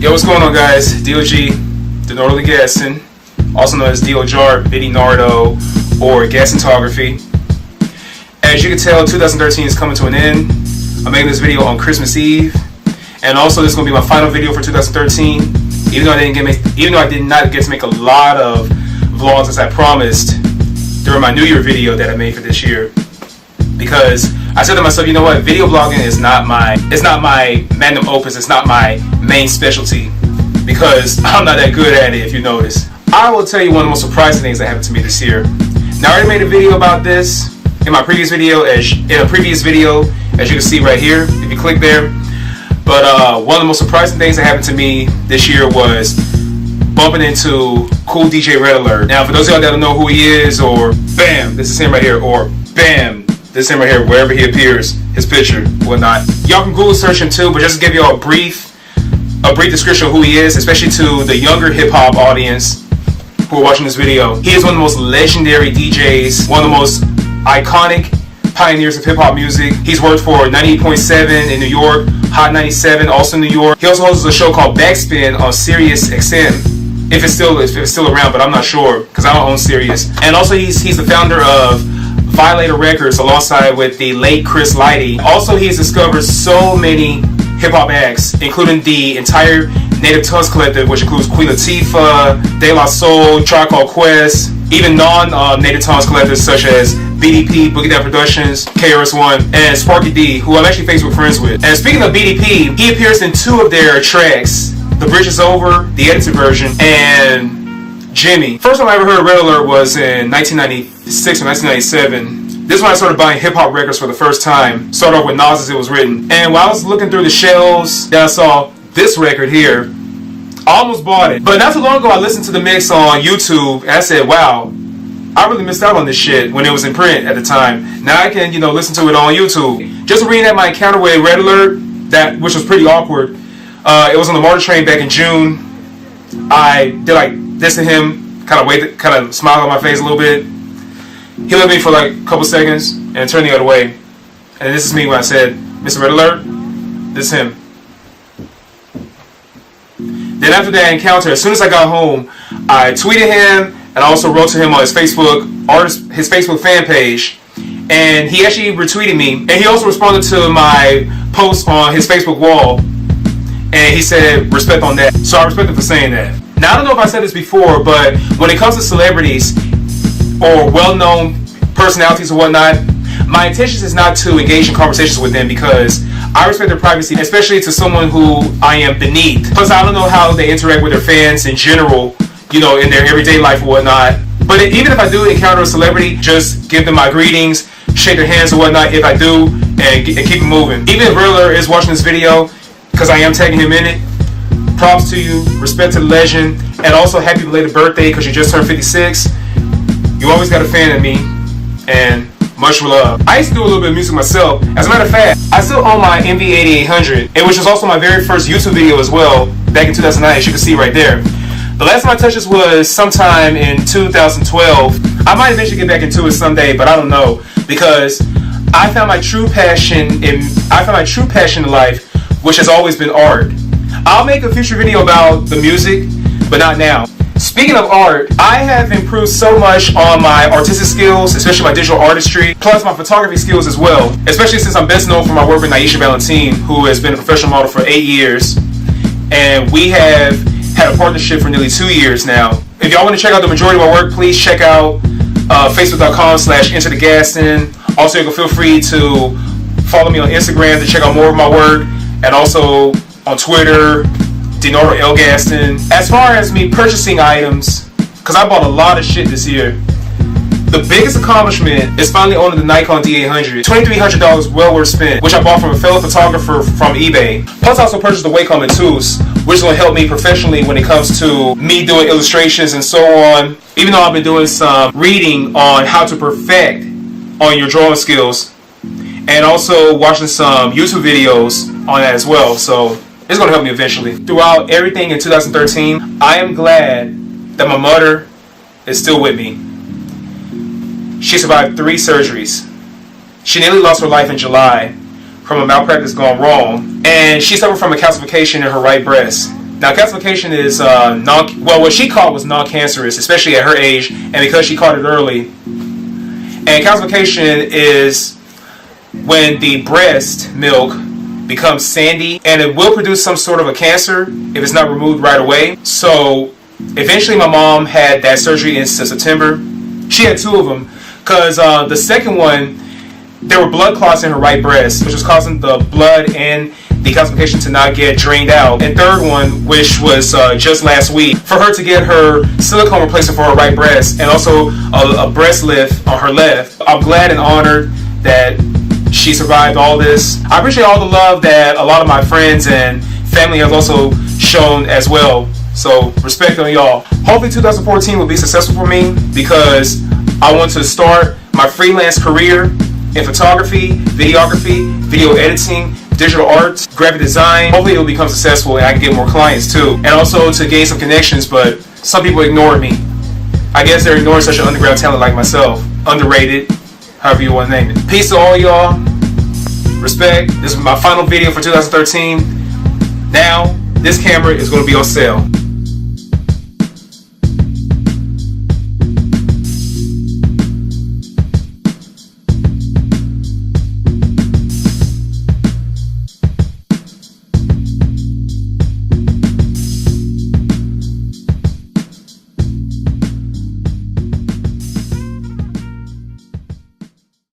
Yo, what's going on, guys? DOG, Denardo the Gaston, also known as DOJAR, Denardo, or Gastonography. As you can tell, 2013 is coming to an end. I'm making this video on Christmas Eve, and also this is going to be my final video for 2013. Even though I did not get to make a lot of vlogs as I promised during my New Year video that I made for this year, because I said to myself, you know what, video blogging is not my magnum opus, it's not my main specialty, because I'm not that good at it, if you notice. I will tell you one of the most surprising things that happened to me this year. Now, I already made a video about this in my previous video, as you can see right here, if you click there. But one of the most surprising things that happened to me this year was bumping into Cool DJ Red Alert. Now, for those of y'all that don't know who he is, or bam, this is him right here, or bam, this is him right here, wherever he appears, his picture, whatnot. Y'all can Google search him too, but just to give y'all a brief description of who he is, especially to the younger hip-hop audience who are watching this video. He is one of the most legendary DJs, one of the most iconic pioneers of hip-hop music. He's worked for 98.7 in New York, Hot 97 also in New York. He also hosts a show called Backspin on Sirius XM, if it's still around, but I'm not sure because I don't own Sirius. And also he's the founder of Violator Records alongside with the late Chris Lighty. Also, he has discovered so many hip-hop acts, including the entire Native Tongues Collective, which includes Queen Latifah, De La Soul, Tribe Called Quest, even non-Native Tongues collectives such as BDP, Boogie Down Productions, KRS-One, and Sparky D, who I'm actually Facebook friends with. And speaking of BDP, he appears in 2 of their tracks, The Bridge Is Over, the edited version, and Jimmy. First time I ever heard Red Alert was in 1996 or 1997. This is when I started buying hip-hop records for the first time. Started off with Nas As It Was Written. And while I was looking through the shelves, then I saw this record here. I almost bought it. But not too long ago, I listened to the mix on YouTube, and I said, wow, I really missed out on this shit when it was in print at the time. Now I can, listen to it on YouTube. Just reading at my encounter with Red Alert, which was pretty awkward. It was on the Martyr Train back in June. I did like this to him, kind of smiled on my face a little bit. He looked at me for like a couple seconds and turned the other way. And this is me when I said, Mr. Red Alert, this is him. Then after that encounter, as soon as I got home, I tweeted him and I also wrote to him on his Facebook fan page. And he actually retweeted me. And he also responded to my post on his Facebook wall. And he said, respect on that. So I respect him for saying that. Now, I don't know if I said this before, but when it comes to celebrities or well-known personalities or whatnot, my intention is not to engage in conversations with them because I respect their privacy, especially to someone who I am beneath. Plus, I don't know how they interact with their fans in general, in their everyday life or whatnot. But even if I do encounter a celebrity, just give them my greetings, shake their hands or whatnot if I do, and keep it moving. Even if Riller is watching this video, because I am tagging him in it, props to you, respect to the legend, and also happy belated birthday because you just turned 56. You always got a fan of me, and much love. I used to do a little bit of music myself. As a matter of fact, I still own my MV8800, which was also my very first YouTube video as well, back in 2009, as you can see right there. The last time I touched this was sometime in 2012. I might eventually get back into it someday, but I don't know, because I found my true passion in life, which has always been art. I'll make a future video about the music, but not now. Speaking of art, I have improved so much on my artistic skills, especially my digital artistry, plus my photography skills as well, especially since I'm best known for my work with Naisha Valentine, who has been a professional model for 8 years, and we have had a partnership for nearly 2 years now. If y'all want to check out the majority of my work, please check out facebook.com/enterthegaston. Also, you can feel free to follow me on Instagram to check out more of my work, and also on Twitter, Denardo L. Gaston. As far as me purchasing items, because I bought a lot of shit this year, the biggest accomplishment is finally owning the Nikon D800. $2,300 well worth spent, which I bought from a fellow photographer from eBay. Plus I also purchased the Wacom Intuos, which is going to help me professionally when it comes to me doing illustrations and so on. Even though I've been doing some reading on how to perfect on your drawing skills, and also watching some YouTube videos on that as well. So it's going to help me eventually. Throughout everything in 2013, I am glad that my mother is still with me. She survived 3 surgeries. She nearly lost her life in July from a malpractice gone wrong, and she suffered from a calcification in her right breast. Now, calcification is what she caught was non-cancerous, especially at her age, and because she caught it early. And calcification is when the breast milk becomes sandy, and it will produce some sort of a cancer if it's not removed right away. So eventually my mom had that surgery in September. She had 2 of them, because the second one, there were blood clots in her right breast, which was causing the blood and the calcification to not get drained out. And third one, which was just last week, for her to get her silicone replacement for her right breast, and also a breast lift on her left. I'm glad and honored that she survived all this. I appreciate all the love that a lot of my friends and family has also shown as well. So respect on y'all. Hopefully 2014 will be successful for me, because I want to start my freelance career in photography, videography, video editing, digital art, graphic design. Hopefully it will become successful and I can get more clients too. And also to gain some connections, but some people ignore me. I guess they're ignoring such an underground talent like myself. Underrated, however you want to name it. Peace to all y'all. Respect. This is my final video for 2013. Now, this camera is going to be on sale.